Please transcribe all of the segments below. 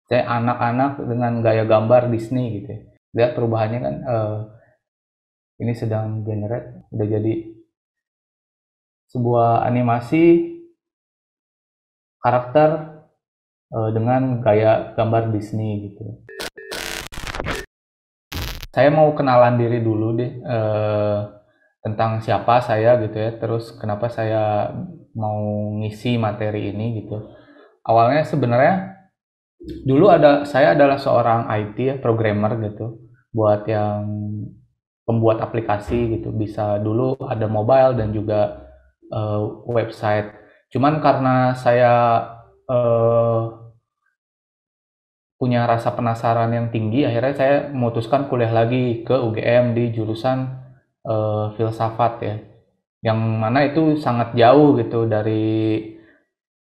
Saya anak-anak dengan gaya gambar Disney gitu ya. Lihat perubahannya kan, ini sedang generate, udah jadi sebuah animasi karakter dengan gaya gambar Disney gitu. Saya mau kenalan diri dulu deh, tentang siapa saya gitu ya, terus kenapa saya mau ngisi materi ini gitu. Awalnya sebenarnya dulu saya adalah seorang IT ya, programmer gitu, buat yang pembuat aplikasi gitu. Bisa dulu ada mobile dan juga website. Cuman karena saya eh, punya rasa penasaran yang tinggi, akhirnya saya memutuskan kuliah lagi ke UGM di jurusan filsafat ya, yang mana itu sangat jauh gitu dari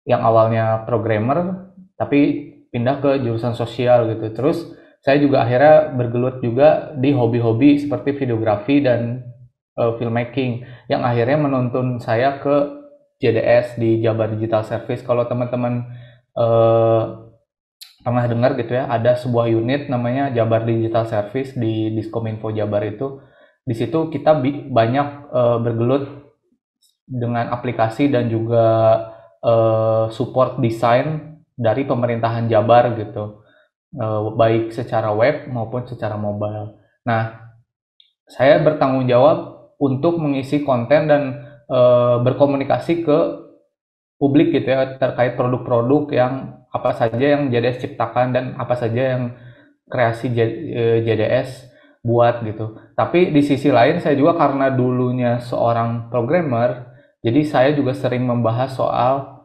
yang awalnya programmer tapi pindah ke jurusan sosial gitu. Terus saya juga akhirnya bergelut juga di hobi-hobi seperti videografi dan filmmaking, yang akhirnya menuntun saya ke JDS di Jabar Digital Service. Kalau teman-teman eh, pernah dengar gitu ya, ada sebuah unit namanya Jabar Digital Service di Diskominfo Jabar itu. Di situ kita banyak bergelut dengan aplikasi dan juga support desain dari pemerintahan Jabar gitu, baik secara web maupun secara mobile. Nah, saya bertanggung jawab untuk mengisi konten dan berkomunikasi ke publik gitu ya, terkait produk-produk yang apa saja yang JDS ciptakan dan apa saja yang kreasi JDS buat gitu. Tapi di sisi lain saya juga karena dulunya seorang programmer, jadi saya juga sering membahas soal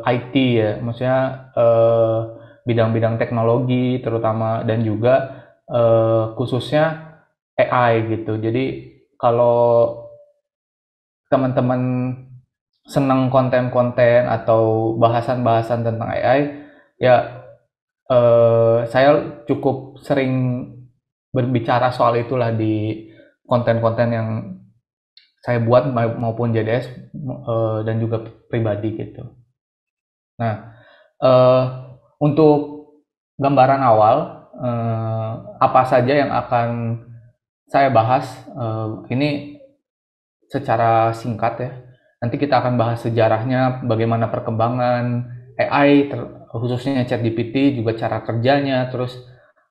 IT ya, maksudnya bidang-bidang teknologi terutama, dan juga khususnya AI gitu. Jadi kalau teman-teman senang konten-konten atau bahasan-bahasan tentang AI, ya saya cukup sering berbicara soal itulah di konten-konten yang saya buat maupun JDS dan juga pribadi gitu. Nah, eh, untuk gambaran awal, apa saja yang akan saya bahas ini secara singkat ya. Nanti kita akan bahas sejarahnya, bagaimana perkembangan AI, khususnya ChatGPT, juga cara kerjanya, terus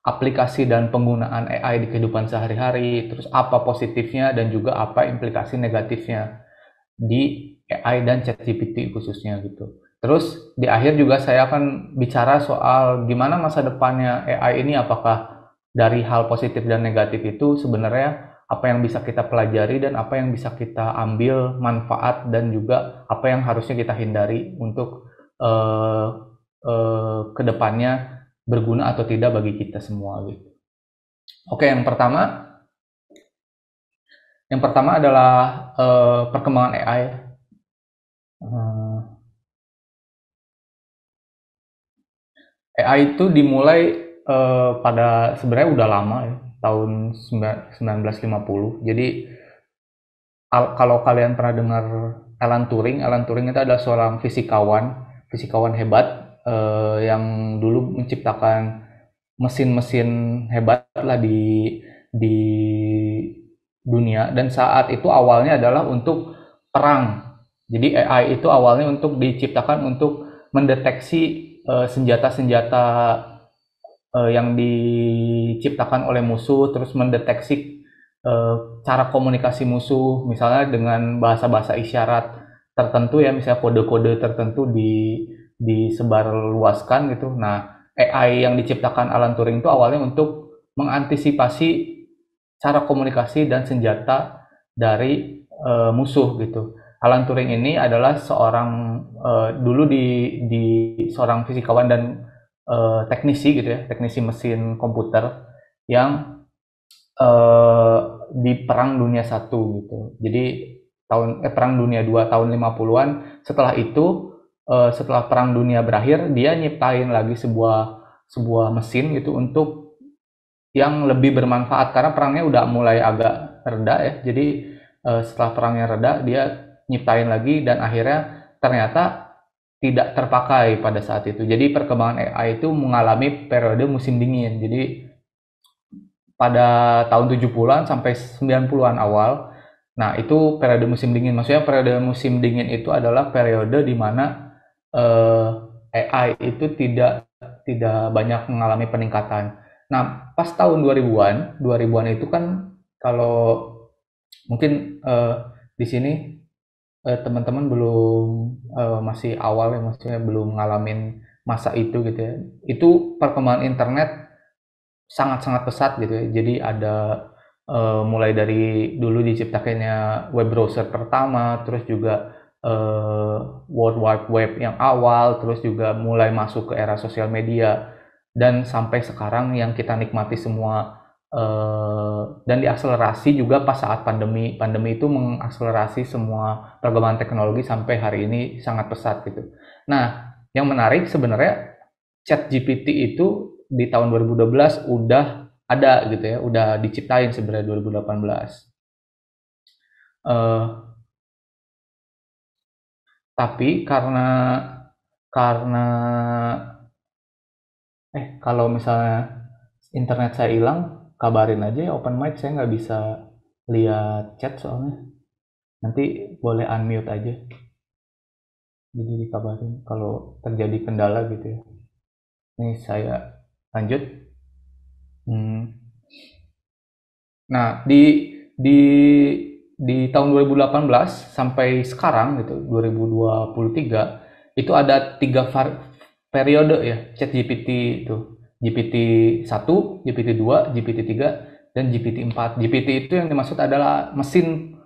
aplikasi dan penggunaan AI di kehidupan sehari-hari, terus apa positifnya dan juga apa implikasi negatifnya di AI dan ChatGPT khususnya gitu. Terus di akhir juga saya akan bicara soal gimana masa depannya AI ini, apakah dari hal positif dan negatif itu sebenarnya apa yang bisa kita pelajari dan apa yang bisa kita ambil manfaat, dan juga apa yang harusnya kita hindari untuk eh, kedepannya berguna atau tidak bagi kita semua gitu. Oke, yang pertama adalah perkembangan AI. AI itu dimulai pada sebenarnya udah lama ya, tahun 1950. Jadi kalau kalian pernah dengar Alan Turing itu adalah seorang fisikawan hebat yang dulu menciptakan mesin-mesin hebat lah di dunia, dan saat itu awalnya adalah untuk perang. Jadi AI itu awalnya untuk diciptakan untuk mendeteksi senjata-senjata yang diciptakan oleh musuh, terus mendeteksi cara komunikasi musuh, misalnya dengan bahasa-bahasa isyarat tertentu ya, misalnya kode-kode tertentu disebarluaskan gitu. Nah, AI yang diciptakan Alan Turing itu awalnya untuk mengantisipasi cara komunikasi dan senjata dari musuh gitu. Alan Turing ini adalah seorang dulu di seorang fisikawan dan teknisi gitu ya, teknisi mesin komputer yang eh, di Perang Dunia Satu gitu. Jadi Perang Dunia Dua tahun 50-an. Setelah itu, setelah Perang Dunia berakhir, dia nyiptain lagi sebuah sebuah mesin gitu untuk yang lebih bermanfaat, karena perangnya udah mulai agak reda ya. Jadi setelah perangnya reda, dia nyiptain lagi, dan akhirnya ternyata tidak terpakai pada saat itu. Jadi perkembangan AI itu mengalami periode musim dingin. Jadi pada tahun 70-an sampai 90-an awal, nah itu periode musim dingin. Maksudnya periode musim dingin itu adalah periode di mana AI itu tidak banyak mengalami peningkatan. Nah, pas tahun 2000-an itu kan kalau mungkin di sini teman-teman belum masih awal ya, maksudnya belum ngalamin masa itu gitu ya. Itu perkembangan internet sangat-sangat pesat gitu ya. Jadi ada mulai dari dulu diciptakannya web browser pertama, terus juga World Wide Web yang awal, terus juga mulai masuk ke era sosial media, dan sampai sekarang yang kita nikmati semua, dan diakselerasi juga pas saat pandemi. Pandemi itu mengakselerasi semua perkembangan teknologi sampai hari ini sangat pesat gitu. Nah, yang menarik sebenarnya ChatGPT itu di tahun 2012 udah ada gitu ya, udah diciptain sebenarnya 2018. Tapi karena kalau misalnya internet saya hilang, kabarin aja ya open mic, saya nggak bisa lihat chat soalnya. Nanti boleh unmute aja. Jadi dikabarin kalau terjadi kendala gitu ya. Ini saya lanjut. Nah, di tahun 2018 sampai sekarang gitu, 2023, itu ada 3 periode ya ChatGPT itu. GPT-1, GPT-2, GPT-3, dan GPT-4. GPT itu yang dimaksud adalah mesin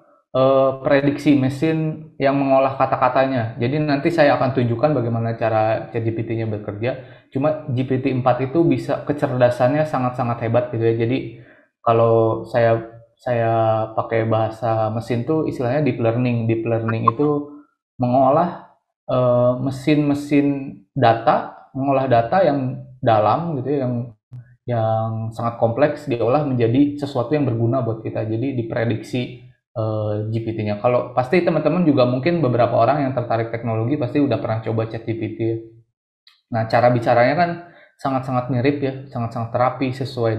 prediksi, mesin yang mengolah kata-katanya. Jadi nanti saya akan tunjukkan bagaimana cara ChatGPT-nya bekerja. Cuma GPT-4 itu bisa kecerdasannya sangat-sangat hebat gitu ya. Jadi kalau saya pakai bahasa mesin tuh istilahnya deep learning. Deep learning itu mengolah mesin-mesin data, mengolah data yang dalam gitu ya, yang sangat kompleks, diolah menjadi sesuatu yang berguna buat kita. Jadi diprediksi GPT-nya. Kalau pasti teman-teman juga mungkin beberapa orang yang tertarik teknologi pasti udah pernah coba ChatGPT ya. Nah, cara bicaranya kan sangat-sangat mirip ya, sangat-sangat terapi sesuai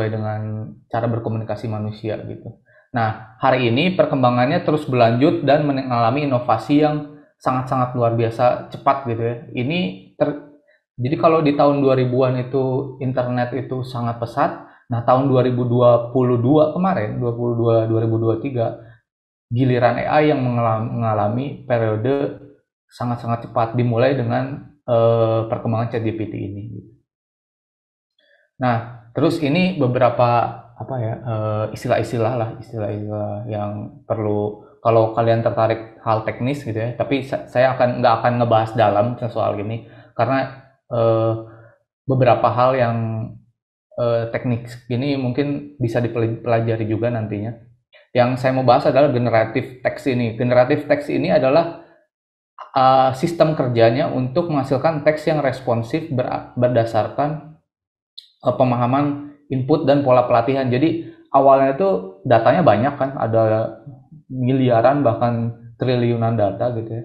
dengan cara berkomunikasi manusia gitu. Nah, hari ini perkembangannya terus berlanjut dan mengalami inovasi yang sangat-sangat luar biasa cepat gitu ya. Jadi kalau di tahun 2000-an itu internet itu sangat pesat, nah tahun 2022 kemarin, 2023, giliran AI yang mengalami periode sangat-sangat cepat, dimulai dengan perkembangan ChatGPT ini. Nah, terus ini beberapa istilah-istilah yang perlu kalau kalian tertarik hal teknis gitu ya. Tapi saya nggak akan ngebahas dalam soal ini karena beberapa hal yang teknik ini mungkin bisa dipelajari juga nantinya. Yang saya mau bahas adalah generative text ini. Generative text ini adalah sistem kerjanya untuk menghasilkan teks yang responsif berdasarkan pemahaman input dan pola pelatihan. Jadi awalnya itu datanya banyak kan, ada miliaran bahkan triliunan data gitu ya.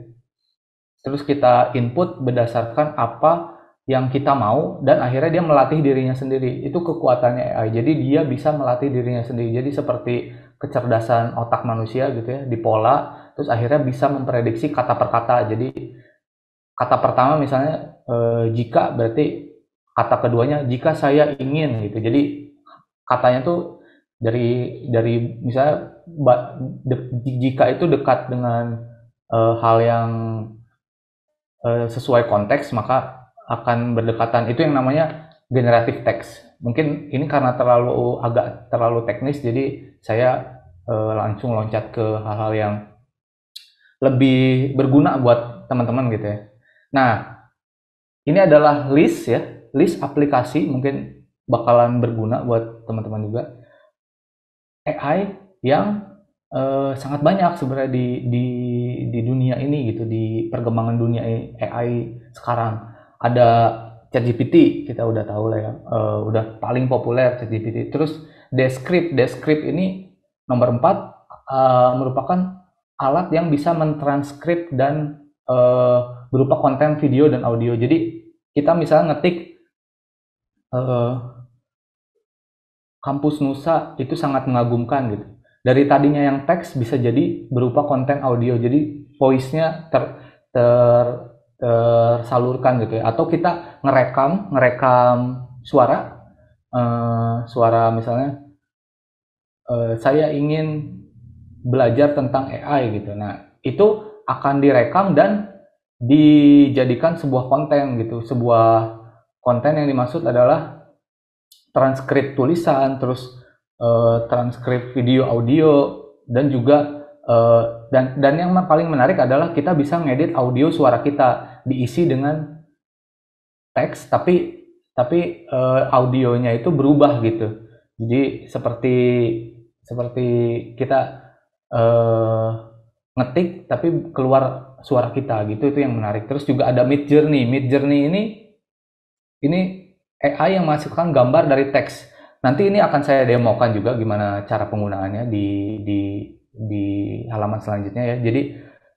Terus kita input berdasarkan apa yang kita mau dan akhirnya dia melatih dirinya sendiri. Itu kekuatannya AI. Jadi dia bisa melatih dirinya sendiri. Jadi seperti kecerdasan otak manusia gitu ya, dipola, terus akhirnya bisa memprediksi kata per kata. Jadi kata pertama misalnya jika, berarti kata keduanya jika saya ingin gitu. Jadi katanya tuh dari misalnya jika itu dekat dengan hal yang sesuai konteks, maka akan berdekatan. Itu yang namanya generative text. Mungkin ini karena agak terlalu teknis, jadi saya langsung loncat ke hal-hal yang lebih berguna buat teman-teman gitu ya. Nah, ini adalah list aplikasi, mungkin bakalan berguna buat teman-teman juga. AI yang sangat banyak sebenarnya di dunia ini gitu, di perkembangan dunia AI sekarang. Ada ChatGPT, kita udah tahu lah ya, udah paling populer ChatGPT. Terus Descript ini nomor 4, merupakan alat yang bisa mentranskrip dan eh, berupa konten video dan audio. Jadi kita misalnya ngetik eh, kampus Nusa itu sangat mengagumkan gitu. Dari tadinya yang teks bisa jadi berupa konten audio. Jadi voice-nya ter tersalurkan gitu ya. Atau kita ngerekam suara suara misalnya saya ingin belajar tentang AI gitu. Nah, itu akan direkam dan dijadikan sebuah konten gitu. Sebuah konten yang dimaksud adalah transkrip tulisan, terus transkrip video audio, dan juga dan yang paling menarik adalah kita bisa ngedit audio suara kita diisi dengan teks, tapi audionya itu berubah gitu. Jadi seperti kita eh, ngetik tapi keluar suara kita gitu, itu yang menarik. Terus juga ada Midjourney. Midjourney ini AI yang masukkan gambar dari teks. Nanti ini akan saya demokan juga gimana cara penggunaannya di halaman selanjutnya ya. Jadi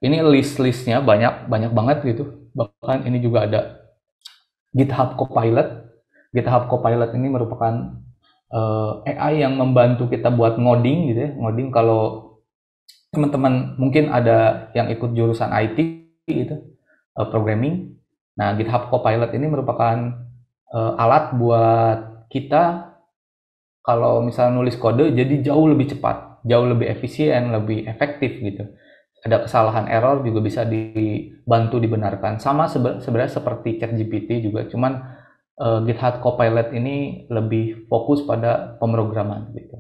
ini list-listnya banyak banyak banget gitu. Bahkan ini juga ada GitHub Copilot. GitHub Copilot ini merupakan AI yang membantu kita buat ngoding gitu ya. Ngoding kalau teman-teman mungkin ada yang ikut jurusan IT gitu, programming. Nah, GitHub Copilot ini merupakan alat buat kita kalau misalnya nulis kode jadi jauh lebih cepat, jauh lebih efisien, lebih efektif gitu. Ada kesalahan error juga bisa dibantu dibenarkan. Sama sebenarnya seperti ChatGPT juga, cuman GitHub Copilot ini lebih fokus pada pemrograman gitu.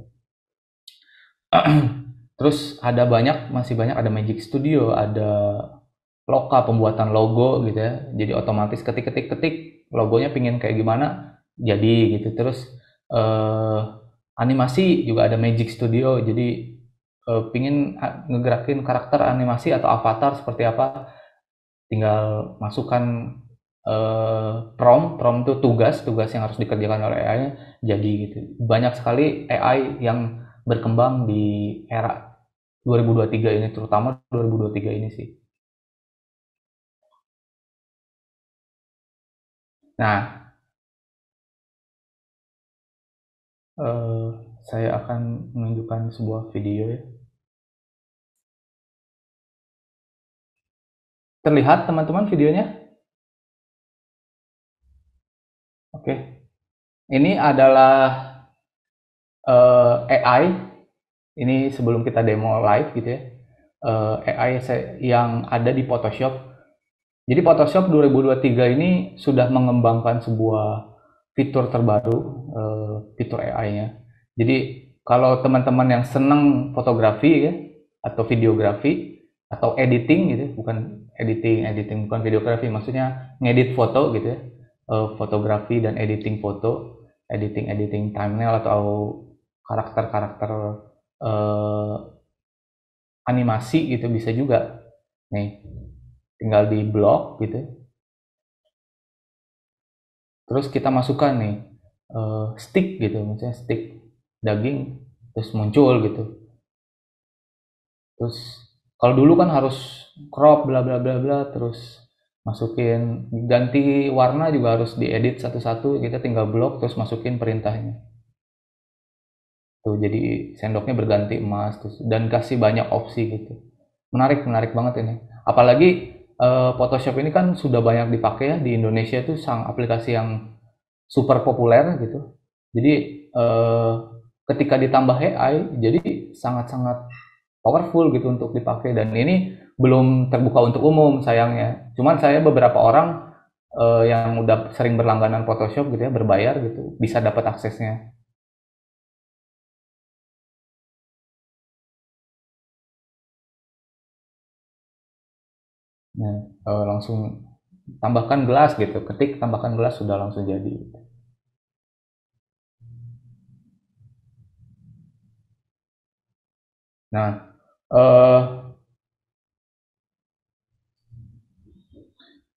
Terus ada masih banyak, ada Magic Studio, ada Loka pembuatan logo gitu ya. Jadi otomatis ketik logonya pingin kayak gimana jadi gitu. Terus animasi juga ada Magic Studio. Jadi pingin ngegerakin karakter animasi atau avatar seperti apa, tinggal masukkan prompt itu tugas yang harus dikerjakan oleh AI jadi gitu. Banyak sekali AI yang berkembang di era 2023 ini, terutama 2023 ini sih. Nah, eh, saya akan menunjukkan sebuah video ya. Terlihat teman-teman videonya? Oke. Ini adalah AI. Ini sebelum kita demo live gitu ya. AI yang ada di Photoshop. Jadi Photoshop 2023 ini sudah mengembangkan sebuah fitur terbaru, fitur AI-nya. Jadi kalau teman-teman yang senang fotografi ya, atau videografi, atau editing gitu, bukan editing bukan videografi, maksudnya ngedit foto gitu ya, fotografi dan editing foto, editing thumbnail atau karakter-karakter eh, animasi gitu bisa juga. Nih, tinggal di blok gitu. Terus kita masukkan nih stick gitu, misalnya stick daging, terus muncul gitu. Terus kalau dulu kan harus crop bla bla bla bla, terus masukin ganti warna juga harus diedit satu-satu, kita tinggal blok terus masukin perintahnya. Tuh jadi sendoknya berganti emas terus, dan kasih banyak opsi gitu. Menarik banget ini. Apalagi Photoshop ini kan sudah banyak dipakai ya di Indonesia, itu sang aplikasi yang super populer gitu. Jadi ketika ditambah AI jadi sangat-sangat powerful gitu untuk dipakai, dan ini belum terbuka untuk umum sayangnya. Cuman saya beberapa orang yang udah sering berlangganan Photoshop gitu ya, berbayar gitu, bisa dapat aksesnya. Nah, langsung tambahkan gelas gitu, ketik tambahkan gelas sudah langsung jadi. Nah, eh,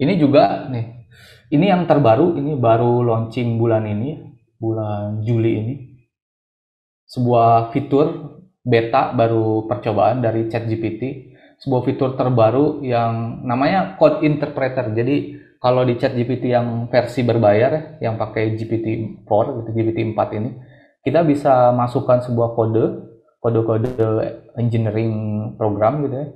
ini juga nih, ini yang terbaru, ini baru launching bulan ini, bulan Juli ini, sebuah fitur beta baru percobaan dari ChatGPT. sebuah fitur terbaru yang namanya code interpreter. Jadi kalau di ChatGPT yang versi berbayar ya, yang pakai GPT-4 gitu, GPT-4 ini, kita bisa masukkan sebuah kode-kode engineering program gitu ya,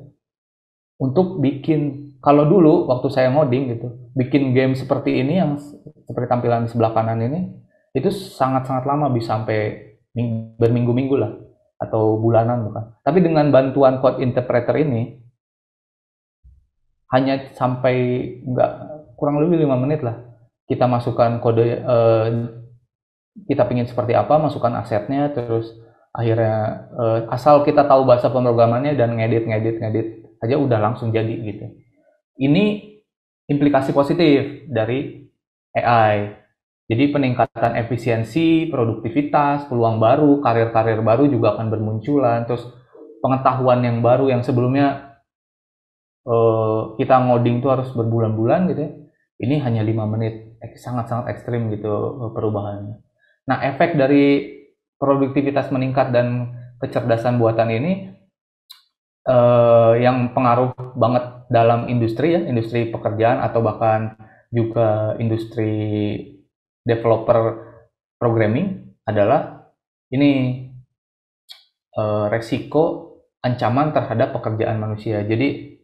untuk bikin, kalau dulu waktu saya ngoding gitu, bikin game seperti ini yang seperti tampilan di sebelah kanan ini, itu sangat-sangat lama, bisa sampai berminggu-minggu lah, atau bulanan bukan. Tapi dengan bantuan code interpreter ini, hanya sampai nggak, kurang lebih 5 menit lah. Kita masukkan kode, kita pingin seperti apa, masukkan asetnya, terus akhirnya asal kita tahu bahasa pemrogramannya dan ngedit aja udah langsung jadi gitu. Ini implikasi positif dari AI. Jadi peningkatan efisiensi, produktivitas, peluang baru, karir-karir baru juga akan bermunculan. Terus pengetahuan yang baru yang sebelumnya kita ngoding tuh harus berbulan-bulan gitu ya. Ini hanya 5 menit, sangat-sangat ekstrim gitu perubahannya. Nah, efek dari produktivitas meningkat dan kecerdasan buatan ini yang pengaruh banget dalam industri ya, industri pekerjaan atau bahkan juga industri developer programming adalah ini resiko ancaman terhadap pekerjaan manusia. Jadi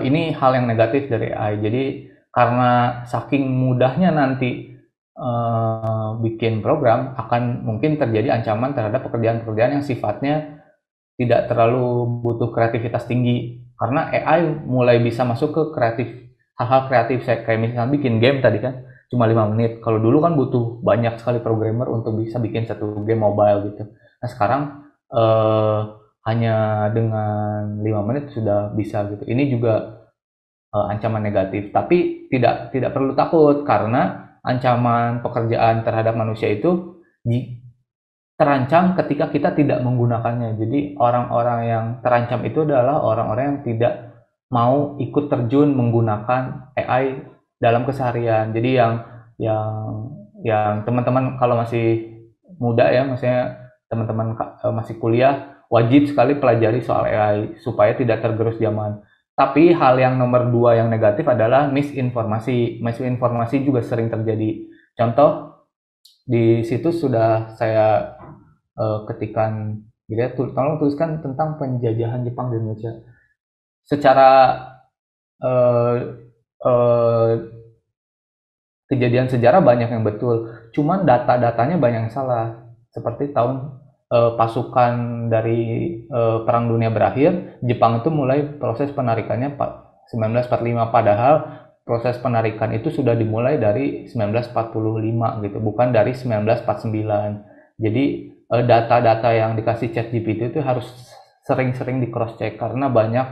ini hal yang negatif dari AI. Jadi karena saking mudahnya nanti bikin program, akan mungkin terjadi ancaman terhadap pekerjaan-pekerjaan yang sifatnya tidak terlalu butuh kreativitas tinggi, karena AI mulai bisa masuk ke kreatif, hal-hal kreatif, kayak misalnya bikin game tadi kan cuma 5 menit. Kalau dulu kan butuh banyak sekali programmer untuk bisa bikin satu game mobile gitu. Nah sekarang eh, hanya dengan 5 menit sudah bisa gitu. Ini juga ancaman negatif, tapi tidak tidak perlu takut, karena ancaman pekerjaan terhadap manusia itu terancam ketika kita tidak menggunakannya. Jadi orang-orang yang terancam itu adalah orang-orang yang tidak mau ikut terjun menggunakan AI dalam keseharian. Jadi yang yang teman-teman kalau masih muda ya, maksudnya teman-teman masih kuliah, wajib sekali pelajari soal AI supaya tidak tergerus zaman. Tapi hal yang nomor dua yang negatif adalah misinformasi. Misinformasi juga sering terjadi. Contoh, di situs sudah saya ketikan gitu ya, tolong tuliskan tentang penjajahan Jepang di Indonesia. Secara eh, eh, kejadian sejarah banyak yang betul, cuman data-datanya banyak yang salah. Seperti tahun pasukan dari Perang Dunia berakhir, Jepang itu mulai proses penarikannya 1945, padahal proses penarikan itu sudah dimulai dari 1945 gitu, bukan dari 1949. Jadi data-data yang dikasih ChatGPT itu harus sering-sering di cross check, karena banyak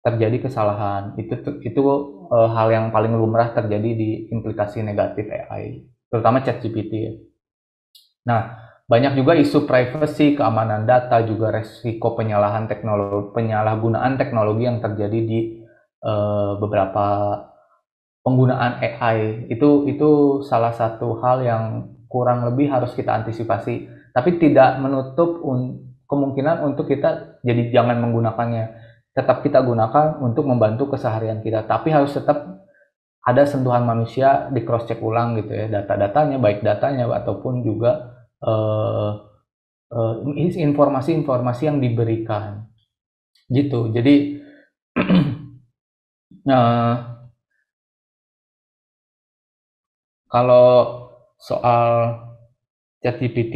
terjadi kesalahan. Itu hal yang paling lumrah terjadi di implikasi negatif AI, terutama ChatGPT ya. Nah, banyak juga isu privacy, keamanan data, juga resiko penyalahgunaan teknologi yang terjadi di beberapa penggunaan AI. Itu salah satu hal yang kurang lebih harus kita antisipasi, tapi tidak menutup kemungkinan untuk kita jadi jangan menggunakannya. Tetap kita gunakan untuk membantu keseharian kita, tapi harus tetap ada sentuhan manusia, di cross check ulang gitu ya, data-datanya, baik datanya ataupun juga eh, informasi-informasi yang diberikan gitu. Jadi eh, kalau soal ChatGPT,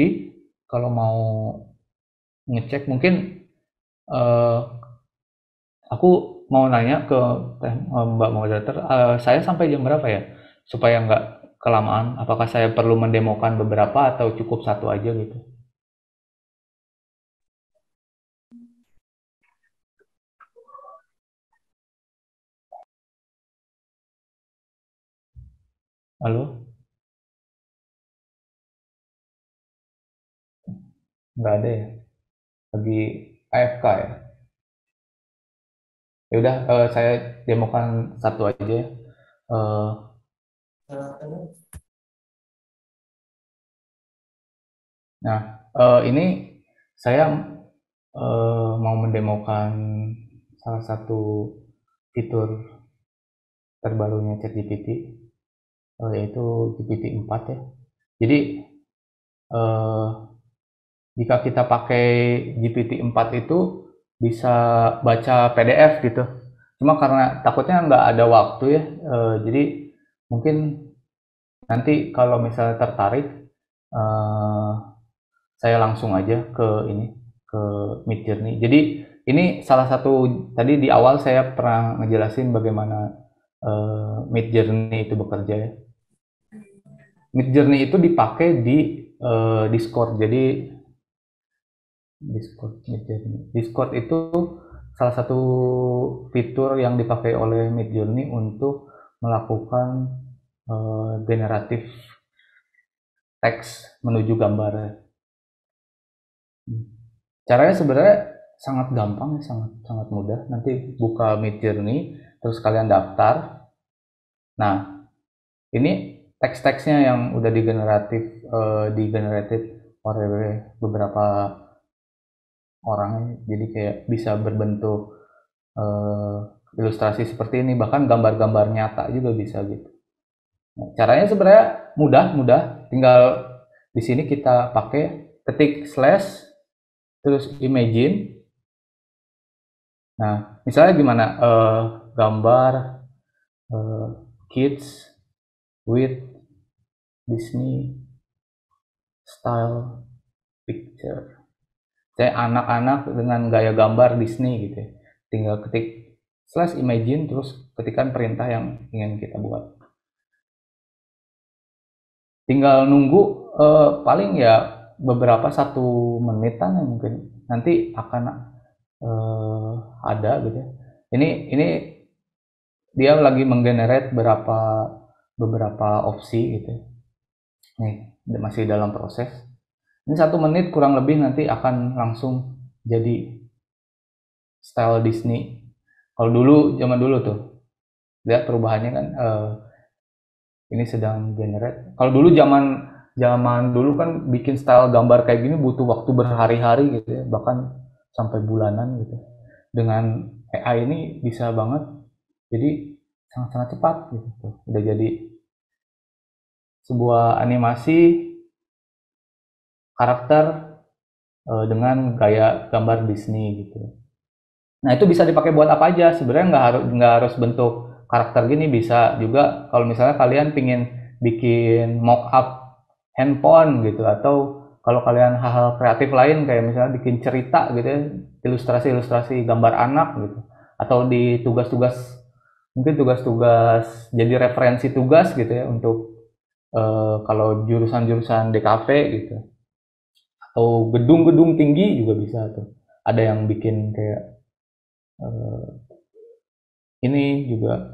kalau mau ngecek mungkin eh, aku mau nanya ke Mbak Moderator, saya sampai jam berapa ya? Supaya nggak kelamaan, apakah saya perlu mendemokan beberapa atau cukup satu aja gitu? Halo? Nggak ada ya? Lagi AFK ya? Ya udah, saya demokan satu aja ya. Eh, nah, ini saya mau mendemokan salah satu fitur terbarunya ChatGPT, yaitu GPT-4 ya. Jadi eh, jika kita pakai GPT-4 itu bisa baca PDF gitu. Cuma karena takutnya nggak ada waktu ya, jadi mungkin nanti kalau misalnya tertarik, eh, saya langsung aja ke ini, ke Midjourney. Jadi ini salah satu, tadi di awal saya pernah ngejelasin bagaimana Midjourney itu bekerja ya. Midjourney itu dipakai di Discord. Jadi Discord itu salah satu fitur yang dipakai oleh Midjourney untuk melakukan generatif teks menuju gambar. Caranya sebenarnya sangat gampang, sangat sangat mudah. Nanti buka Midjourney, terus kalian daftar. Nah, ini teks-teksnya yang udah digeneratif oleh beberapa orang, jadi kayak bisa berbentuk ilustrasi seperti ini, bahkan gambar-gambar nyata juga bisa gitu. Nah, caranya sebenarnya mudah, tinggal di sini kita pakai ketik slash terus imagine. Nah, misalnya gimana, gambar kids with Disney style picture. Saya anak-anak dengan gaya gambar Disney gitu ya. Tinggal ketik slash imagine terus ketikkan perintah yang ingin kita buat. Tinggal nunggu paling ya beberapa 1 menitan ya mungkin nanti akan ada gitu ya. Ini dia lagi menggenerate beberapa opsi gitu ya. Nih masih dalam proses. Ini 1 menit kurang lebih nanti akan langsung jadi style Disney. Kalau dulu, zaman dulu tuh, lihat perubahannya kan, ini sedang generate. Kalau dulu zaman dulu kan bikin style gambar kayak gini butuh waktu berhari-hari gitu ya, bahkan sampai bulanan gitu. Dengan AI ini bisa banget, jadi sangat-sangat cepat gitu. Udah jadi sebuah animasi karakter dengan gaya gambar Disney gitu. Nah itu bisa dipakai buat apa aja sebenarnya, nggak harus bentuk karakter gini, bisa juga kalau misalnya kalian pingin bikin mock up handphone gitu, atau kalau kalian hal-hal kreatif lain kayak misalnya bikin cerita gitu ya, ilustrasi gambar anak gitu, atau di tugas-tugas, mungkin tugas-tugas jadi referensi tugas gitu ya untuk kalau jurusan-jurusan DKV gitu, atau gedung-gedung tinggi juga bisa tuh, ada yang bikin kayak ini juga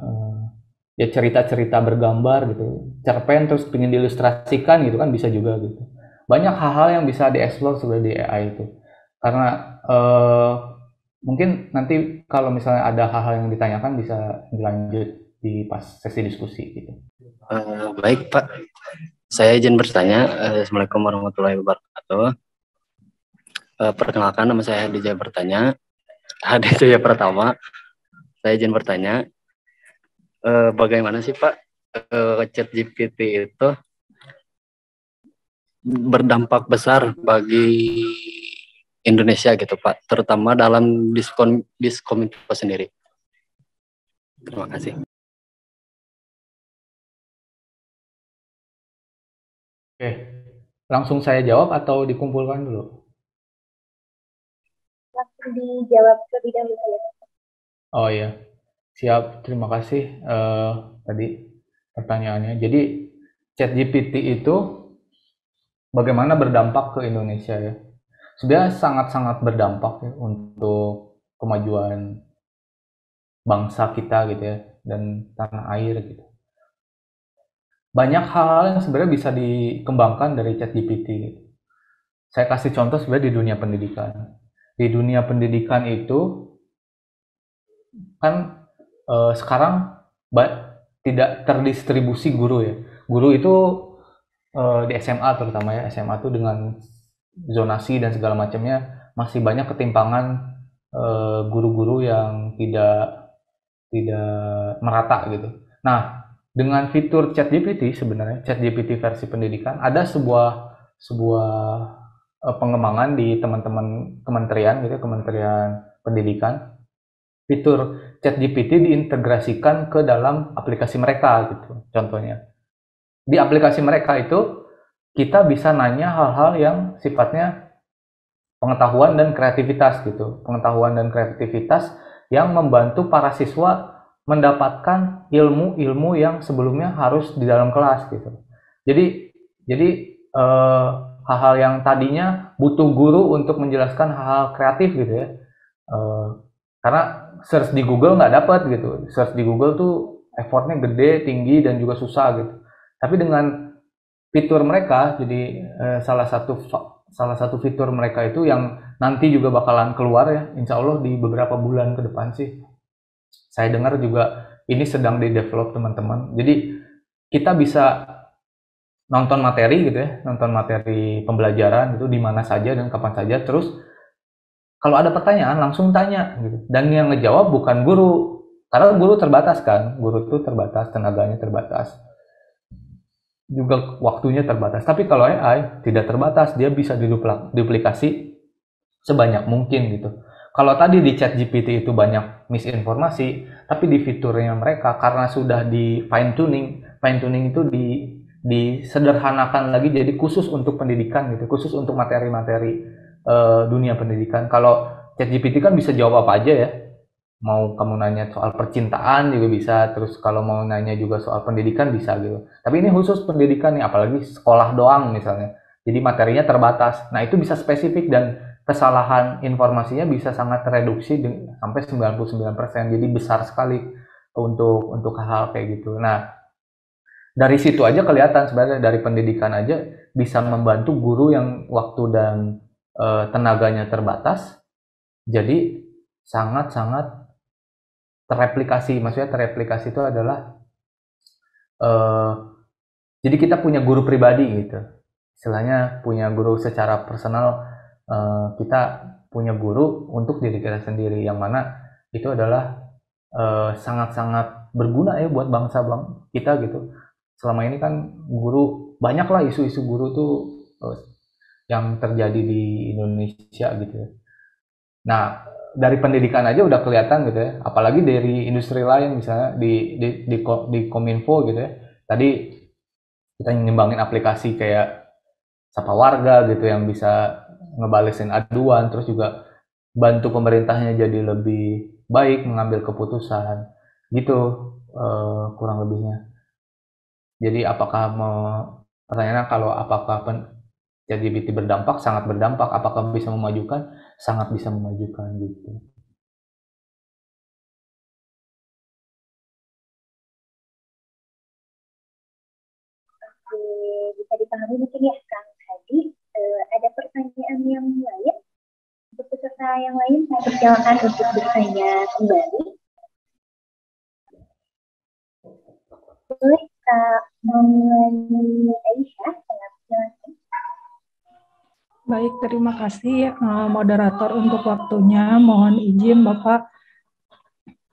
ya cerita-cerita bergambar gitu, cerpen terus pengen diilustrasikan gitu kan bisa juga gitu. Banyak hal-hal yang bisa dieksplor sebenarnya di AI itu, karena mungkin nanti kalau misalnya ada hal-hal yang ditanyakan bisa dilanjut di pas sesi diskusi gitu. Baik Pak, saya izin bertanya. Assalamualaikum warahmatullahi wabarakatuh. Perkenalkan, nama saya Hadi Jaya Bertanya. Hadi Jaya Pertama. Saya izin bertanya, bagaimana sih Pak ChatGPT itu berdampak besar bagi Indonesia gitu Pak, terutama dalam Diskominfo sendiri. Terima kasih. Oke, langsung saya jawab atau dikumpulkan dulu? Langsung dijawab terlebih dahulu ya. Oh iya, siap. Terima kasih tadi pertanyaannya. Jadi ChatGPT itu bagaimana berdampak ke Indonesia ya? Sebenarnya sangat-sangat berdampak ya untuk kemajuan bangsa kita gitu ya, dan tanah air gitu. Banyak hal yang sebenarnya bisa dikembangkan dari ChatGPT gitu. Saya kasih contoh sebenarnya di dunia pendidikan. Di dunia pendidikan itu kan sekarang tidak terdistribusi guru ya. Guru itu di SMA terutama ya, SMA itu dengan zonasi dan segala macamnya masih banyak ketimpangan guru-guru yang tidak merata gitu. Nah, dengan fitur ChatGPT sebenarnya ChatGPT versi pendidikan ada sebuah pengembangan di teman-teman kementerian gitu, Kementerian Pendidikan. Fitur ChatGPT diintegrasikan ke dalam aplikasi mereka gitu. Contohnya, di aplikasi mereka itu kita bisa nanya hal-hal yang sifatnya pengetahuan dan kreativitas gitu. Pengetahuan dan kreativitas yang membantu para siswa mendapatkan ilmu-ilmu yang sebelumnya harus di dalam kelas gitu. Jadi hal-hal yang tadinya butuh guru untuk menjelaskan hal-hal kreatif gitu ya. Karena search di Google nggak dapat gitu. Search di Google tuh effortnya gede, tinggi, dan juga susah gitu. Tapi dengan fitur mereka, jadi salah satu fitur mereka itu yang nanti juga bakalan keluar ya, insya Allah di beberapa bulan ke depan sih. Saya dengar juga ini sedang di-develop teman-teman. Jadi kita bisa nonton materi gitu ya, nonton materi pembelajaran itu di mana saja dan kapan saja. Terus kalau ada pertanyaan langsung tanya gitu. Dan yang ngejawab bukan guru, karena guru terbatas kan, guru itu terbatas, tenaganya terbatas, juga waktunya terbatas. Tapi kalau AI tidak terbatas, dia bisa duplikasi sebanyak mungkin gitu. Kalau tadi di ChatGPT itu banyak misinformasi, tapi di fiturnya mereka karena sudah di fine tuning itu disederhanakan lagi jadi khusus untuk pendidikan gitu, khusus untuk materi-materi dunia pendidikan. Kalau ChatGPT kan bisa jawab apa aja ya. Mau kamu nanya soal percintaan juga bisa, terus kalau mau nanya juga soal pendidikan bisa gitu. Tapi ini khusus pendidikan nih, apalagi sekolah doang misalnya. Jadi materinya terbatas. Nah, itu bisa spesifik dan kesalahan informasinya bisa sangat tereduksi sampai 99%. Jadi besar sekali untuk hal-hal kayak gitu. Nah, dari situ aja kelihatan sebenarnya, dari pendidikan aja bisa membantu guru yang waktu dan tenaganya terbatas. Jadi sangat-sangat terreplikasi. Maksudnya terreplikasi itu adalah jadi kita punya guru pribadi gitu. Istilahnya punya guru secara personal, kita punya guru untuk diri kita sendiri, yang mana itu adalah sangat-sangat berguna ya buat bangsa kita gitu. Selama ini kan guru, banyaklah isu-isu guru tuh yang terjadi di Indonesia gitu ya. Nah, dari pendidikan aja udah kelihatan gitu ya, apalagi dari industri lain misalnya di Kominfo gitu ya. Tadi kita ngembangin aplikasi kayak Sapa Warga gitu yang bisa ngebalesin aduan, terus juga bantu pemerintahnya jadi lebih baik mengambil keputusan gitu, kurang lebihnya. Jadi pertanyaannya kalau apakah ChatGPT berdampak, sangat berdampak. Apakah bisa memajukan? Sangat bisa memajukan gitu. Bisa dipahami mungkin ya Kang Hadi. Ada pertanyaan yang lain untuk peserta yang lain, saya persilakan untuk bertanya kembali. Boleh Kak Maulani Aisyah, silakan. Baik, terima kasih moderator untuk waktunya. Mohon izin Bapak,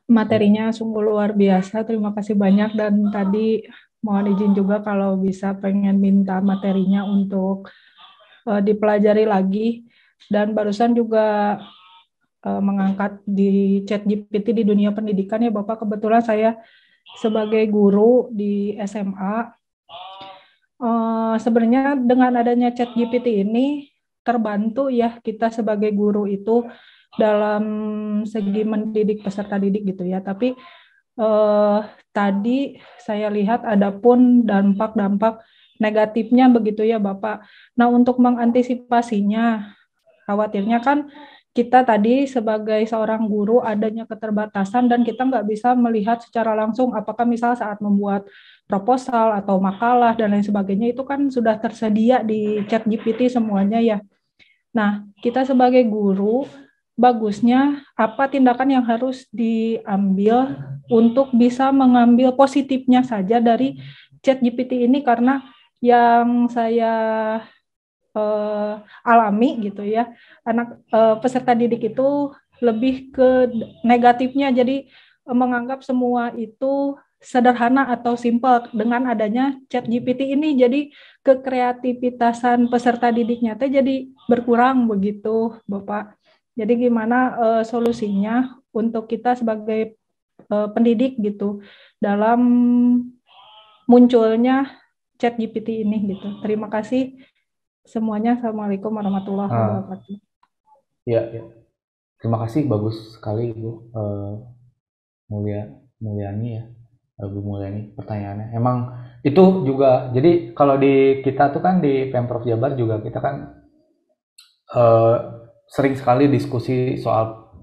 materinya sungguh luar biasa. Terima kasih banyak, dan tadi mohon izin juga kalau bisa pengen minta materinya untuk dipelajari lagi. Dan barusan juga mengangkat di ChatGPT di dunia pendidikan ya Bapak. Kebetulan saya sebagai guru di SMA, sebenarnya dengan adanya ChatGPT ini terbantu ya kita sebagai guru itu dalam segi mendidik peserta didik gitu ya. Tapi tadi saya lihat ada pun dampak-dampak negatifnya begitu ya Bapak. Nah, untuk mengantisipasinya, khawatirnya kan kita tadi sebagai seorang guru adanya keterbatasan dan kita nggak bisa melihat secara langsung apakah misal saat membuat proposal atau makalah dan lain sebagainya itu kan sudah tersedia di ChatGPT semuanya ya. Nah, kita sebagai guru bagusnya apa tindakan yang harus diambil untuk bisa mengambil positifnya saja dari ChatGPT ini, karena yang saya alami gitu ya. Anak peserta didik itu lebih ke negatifnya, jadi menganggap semua itu sederhana atau simpel dengan adanya ChatGPT ini. Jadi kekreativitasan peserta didiknya teh jadi berkurang begitu, Bapak. Jadi gimana solusinya untuk kita sebagai pendidik gitu dalam munculnya ChatGPT ini gitu. Terima kasih semuanya. Assalamualaikum warahmatullahi wabarakatuh. Ya. Terima kasih, bagus sekali Ibu Mulyani ya, Bu Mulyani pertanyaannya. Emang itu juga, jadi kalau di kita tuh kan di Pemprov Jabar juga kita kan sering sekali diskusi soal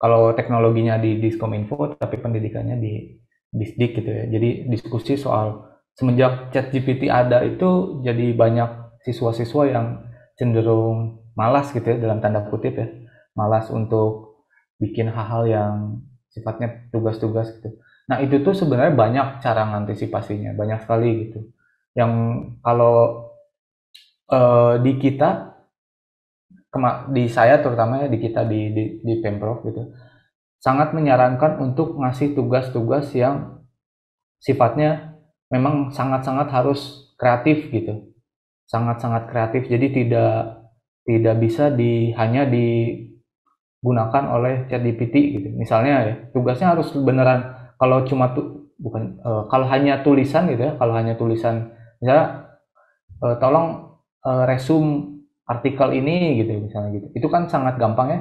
kalau teknologinya di Diskominfo tapi pendidikannya di Disdik gitu ya. Jadi diskusi soal semenjak ChatGPT ada itu jadi banyak siswa-siswa yang cenderung malas gitu ya, dalam tanda kutip ya, malas untuk bikin hal-hal yang sifatnya tugas-tugas gitu. Nah itu tuh sebenarnya banyak cara mengantisipasinya, banyak sekali gitu. Yang kalau di kita, di saya terutama ya, di kita di Pemprov gitu, sangat menyarankan untuk ngasih tugas-tugas yang sifatnya memang sangat-sangat harus kreatif gitu, sangat-sangat kreatif. Jadi tidak bisa hanya digunakan oleh ChatGPT gitu. Misalnya ya, tugasnya harus beneran, kalau cuma kalau hanya tulisan gitu ya, kalau hanya tulisan misalnya tolong resume artikel ini gitu misalnya gitu. Itu kan sangat gampang ya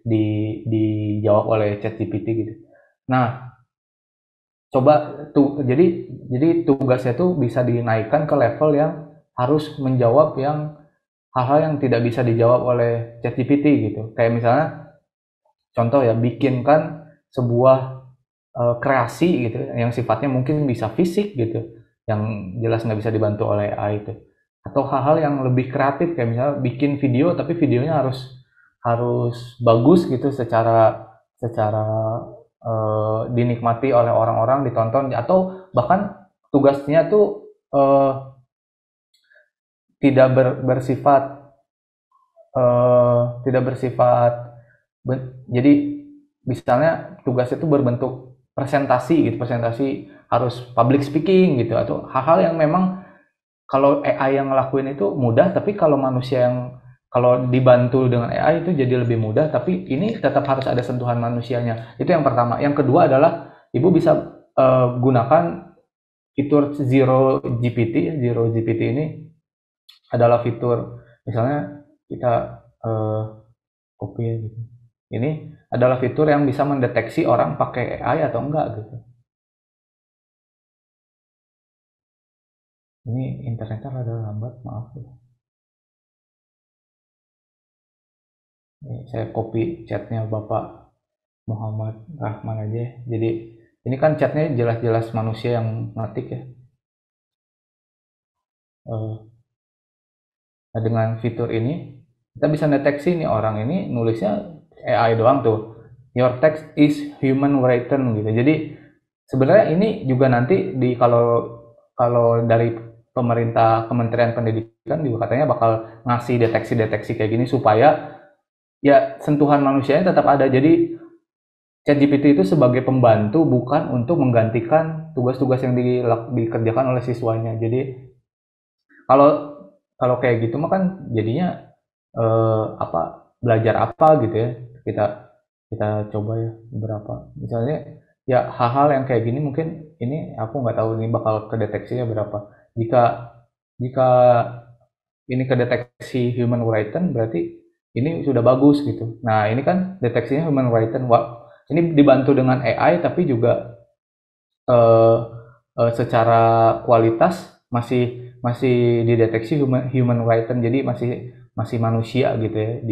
dijawab oleh ChatGPT gitu. Nah, coba jadi tugasnya tuh bisa dinaikkan ke level yang harus menjawab yang hal-hal yang tidak bisa dijawab oleh ChatGPT gitu. Kayak misalnya contoh ya, bikinkan sebuah kreasi gitu yang sifatnya mungkin bisa fisik gitu, yang jelas nggak bisa dibantu oleh AI itu. Atau hal-hal yang lebih kreatif kayak misalnya bikin video tapi videonya harus bagus gitu, secara dinikmati oleh orang-orang, ditonton, atau bahkan tugasnya tuh tidak bersifat jadi misalnya tugas itu berbentuk presentasi gitu, presentasi harus public speaking gitu, atau hal-hal yang memang kalau AI yang ngelakuin itu mudah, tapi kalau manusia yang kalau dibantu dengan AI itu jadi lebih mudah, tapi ini tetap harus ada sentuhan manusianya. Itu yang pertama. Yang kedua adalah Ibu bisa gunakan fitur Zero GPT. Zero GPT ini adalah fitur, misalnya kita copy gitu. Ini adalah fitur yang bisa mendeteksi orang pakai AI atau enggak gitu. Ini internetnya rada lambat, maaf ya. Ini saya copy chatnya Bapak Muhammad Rahman aja. Jadi ini kan chatnya jelas-jelas manusia yang ngetik ya. Nah dengan fitur ini kita bisa deteksi nih orang ini nulisnya AI doang tuh. Your text is human written gitu. Jadi sebenarnya ini juga nanti kalau dari pemerintah, Kementerian Pendidikan juga katanya bakal ngasih deteksi kayak gini supaya ya sentuhan manusianya tetap ada. Jadi ChatGPT itu sebagai pembantu, bukan untuk menggantikan tugas-tugas yang dikerjakan oleh siswanya. Jadi kalau kayak gitu mah kan jadinya belajar apa gitu ya, kita coba ya beberapa. Misalnya ya hal-hal yang kayak gini mungkin ini aku nggak tahu ini bakal kedeteksinya berapa. Jika ini kedeteksi human written berarti ini sudah bagus gitu. Nah ini kan deteksinya human written. Wah, ini dibantu dengan AI tapi juga secara kualitas masih dideteksi human written, jadi masih manusia gitu ya.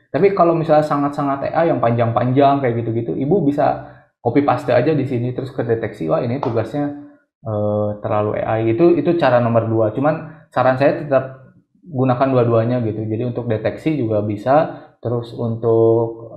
Tapi kalau misalnya sangat-sangat AI yang panjang-panjang kayak gitu-gitu, Ibu bisa copy paste aja di sini terus kedeteksi, wah ini tugasnya terlalu AI. Itu cara nomor 2. Cuman saran saya tetap gunakan dua-duanya gitu. Jadi untuk deteksi juga bisa, terus untuk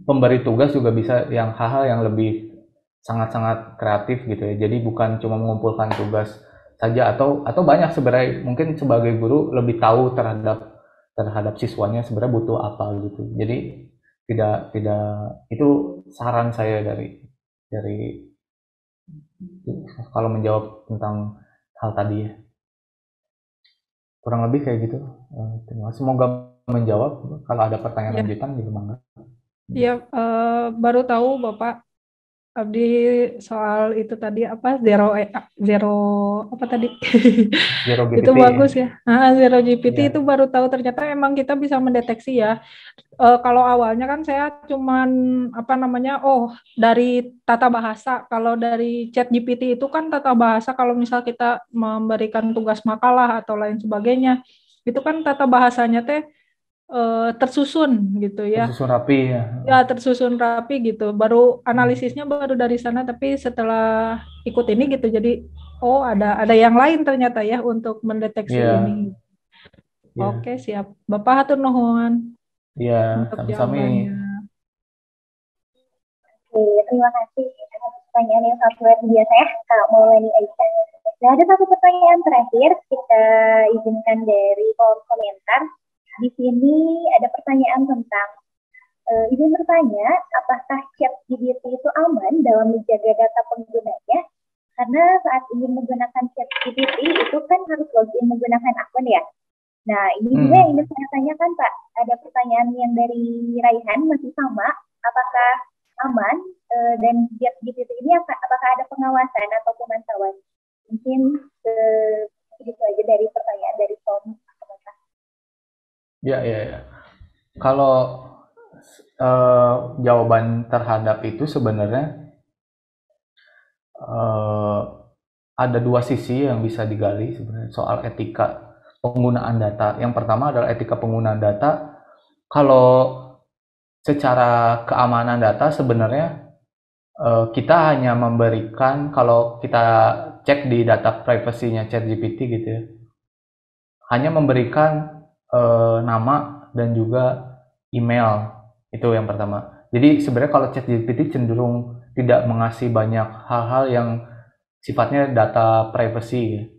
pemberi tugas juga bisa, yang hal-hal yang lebih sangat-sangat kreatif gitu ya. Jadi bukan cuma mengumpulkan tugas saja atau banyak sebenarnya, mungkin sebagai guru lebih tahu terhadap siswanya sebenarnya butuh apa gitu. Jadi tidak itu saran saya dari kalau menjawab tentang hal tadi ya. Kurang lebih kayak gitu. Terima kasih. Semoga menjawab. Kalau ada pertanyaan Ya, lanjutan gitu mangga. ya baru tahu Bapak Abdi soal itu tadi apa zero apa tadi Zero itu GPT ya. bagus ya. Zero GPT Ya. itu baru tahu ternyata emang kita bisa mendeteksi ya. Kalau awalnya kan saya cuman apa namanya, dari tata bahasa. Kalau dari Chat GPT itu kan tata bahasa, kalau misal kita memberikan tugas makalah atau lain sebagainya, itu kan tata bahasanya teh tersusun gitu ya. Tersusun rapi ya. Ya, tersusun rapi gitu. Baru analisisnya baru dari sana, tapi setelah ikut ini gitu, jadi ada yang lain ternyata ya untuk mendeteksi Iya. ini. Iya. Oke, siap. Bapak hatur nuhun Iya, untuk sami-sami. jawabannya. Oke, terima kasih atas pertanyaan yang sangat luar biasa ya, Kak Maulani Aisyah. Nah, ada satu pertanyaan terakhir, kita izinkan dari kolom komentar. Di sini ada pertanyaan tentang, izin bertanya, apakah ChatGPT itu aman dalam menjaga data penggunanya? Karena saat ingin menggunakan ChatGPT itu kan harus login menggunakan akun ya. Nah, ini juga yang ingin saya tanyakan, Pak. Ada pertanyaan yang dari Raihan masih sama, apakah aman, dan ChatGPT ini apakah ada pengawasan atau pemantauan? Mungkin begitu aja dari pertanyaan dari Tom. Ya. Kalau jawaban terhadap itu sebenarnya ada dua sisi yang bisa digali sebenarnya soal etika penggunaan data. Yang pertama adalah etika penggunaan data. Kalau secara keamanan data sebenarnya kita hanya memberikan, kalau kita cek di data privasinya ChatGPT gitu ya, hanya memberikan nama dan juga email. Itu yang pertama. Jadi sebenarnya kalau ChatGPT cenderung tidak mengasih banyak hal-hal yang sifatnya data privacy.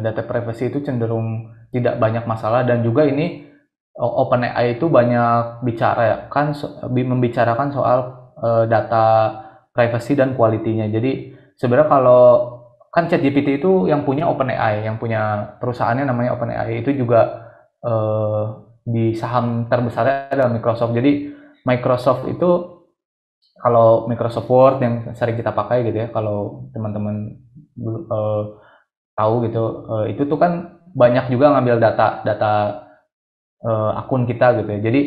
Data privacy itu cenderung tidak banyak masalah, dan juga ini OpenAI itu banyak bicara ya, kan membicarakan soal data privacy dan kualitinya. Jadi sebenarnya kalau kan ChatGPT itu yang punya OpenAI, yang punya perusahaannya namanya OpenAI, itu juga di saham terbesarnya adalah Microsoft. Jadi Microsoft itu, kalau Microsoft Word yang sering kita pakai gitu ya, kalau teman-teman tahu gitu, itu tuh kan banyak juga ngambil data akun kita gitu ya. Jadi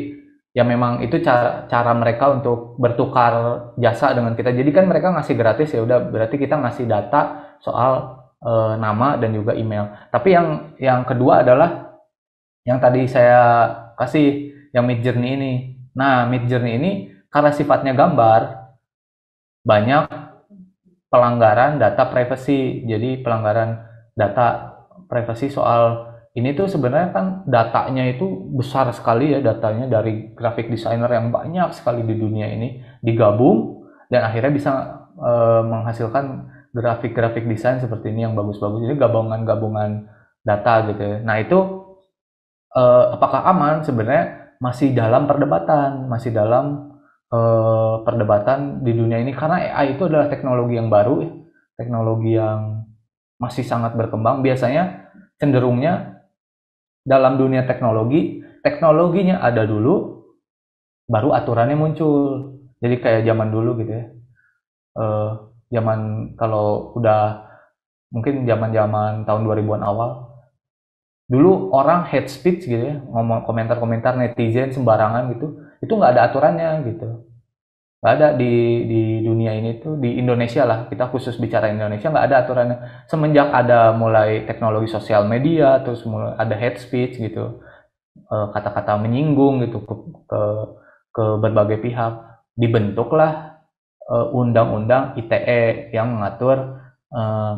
ya memang itu cara mereka untuk bertukar jasa dengan kita. Jadi kan mereka ngasih gratis, ya udah berarti kita ngasih data soal nama dan juga email. Tapi yang kedua adalah yang tadi saya kasih, yang Midjourney ini. Nah, Midjourney ini karena sifatnya gambar, banyak pelanggaran data privacy. Jadi pelanggaran data privacy soal ini tuh sebenarnya kan datanya itu besar sekali ya, datanya dari graphic designer yang banyak sekali di dunia ini digabung dan akhirnya bisa menghasilkan grafik desain seperti ini yang bagus-bagus. Jadi gabungan data gitu ya. Nah itu apakah aman? Sebenarnya masih dalam perdebatan di dunia ini, karena AI itu adalah teknologi yang baru ya, teknologi yang masih sangat berkembang. Biasanya cenderungnya dalam dunia teknologinya ada dulu, baru aturannya muncul. Jadi kayak zaman dulu gitu ya, zaman kalau udah mungkin zaman tahun 2000-an awal, dulu orang hate speech gitu ya, ngomong komentar netizen sembarangan gitu, itu nggak ada aturannya gitu. Nggak ada di dunia ini tuh, di Indonesia lah, kita khusus bicara Indonesia, nggak ada aturannya. Semenjak ada mulai teknologi sosial media, terus mulai ada hate speech gitu, kata-kata menyinggung gitu ke berbagai pihak, dibentuklah undang-undang ITE yang mengatur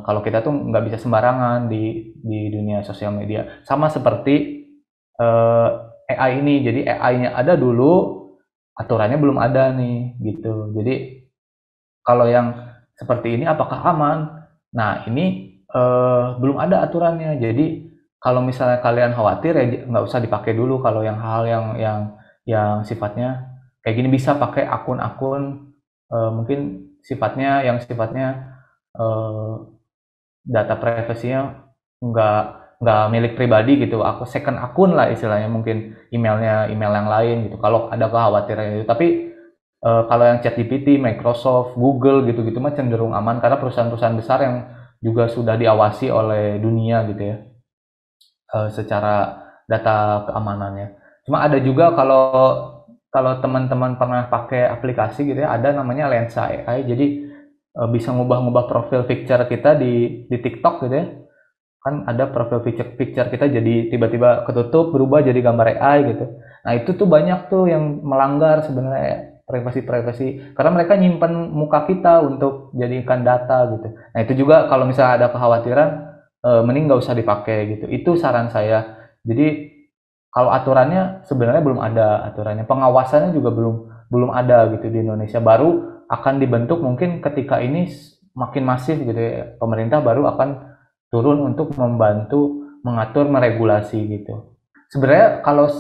kalau kita tuh nggak bisa sembarangan di dunia sosial media. Sama seperti AI ini, jadi AI-nya ada dulu, aturannya belum ada nih gitu. Jadi kalau yang seperti ini apakah aman? Nah, ini belum ada aturannya. Jadi kalau misalnya kalian khawatir ya nggak usah dipakai dulu. Kalau yang hal yang sifatnya kayak gini bisa pakai akun-akun mungkin sifatnya data privasinya nggak milik pribadi gitu. Aku second akun lah istilahnya, mungkin emailnya email yang lain gitu. Kalau ada kekhawatiran itu, tapi kalau yang ChatGPT, Microsoft, Google gitu-gitu mah cenderung aman karena perusahaan-perusahaan besar yang juga sudah diawasi oleh dunia gitu ya, secara data keamanannya. Cuma ada juga kalau kalau teman-teman pernah pakai aplikasi gitu ya, ada namanya Lensa AI. Jadi bisa ngubah-ngubah profil picture kita di TikTok gitu ya. Kan ada profil picture kita jadi tiba-tiba ketutup berubah jadi gambar AI gitu. Nah, itu tuh banyak tuh yang melanggar sebenarnya privasi karena mereka nyimpen muka kita untuk jadikan data gitu. Nah, itu juga kalau misalnya ada kekhawatiran mending nggak usah dipakai gitu. Itu saran saya. Jadi kalau aturannya sebenarnya belum ada aturannya, pengawasannya juga belum ada gitu di Indonesia. Baru akan dibentuk mungkin ketika ini makin masif gitu ya. Pemerintah baru akan turun untuk membantu mengatur, meregulasi gitu. Sebenarnya kalau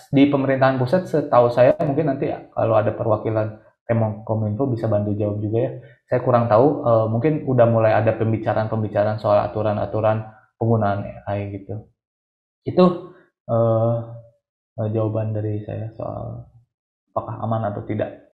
di pemerintahan pusat setahu saya mungkin nanti kalau ada perwakilan Kominfo bisa bantu jawab juga ya. Saya kurang tahu, mungkin udah mulai ada pembicaraan-pembicaraan soal aturan-aturan penggunaan AI gitu. Itu jawaban dari saya soal apakah aman atau tidak.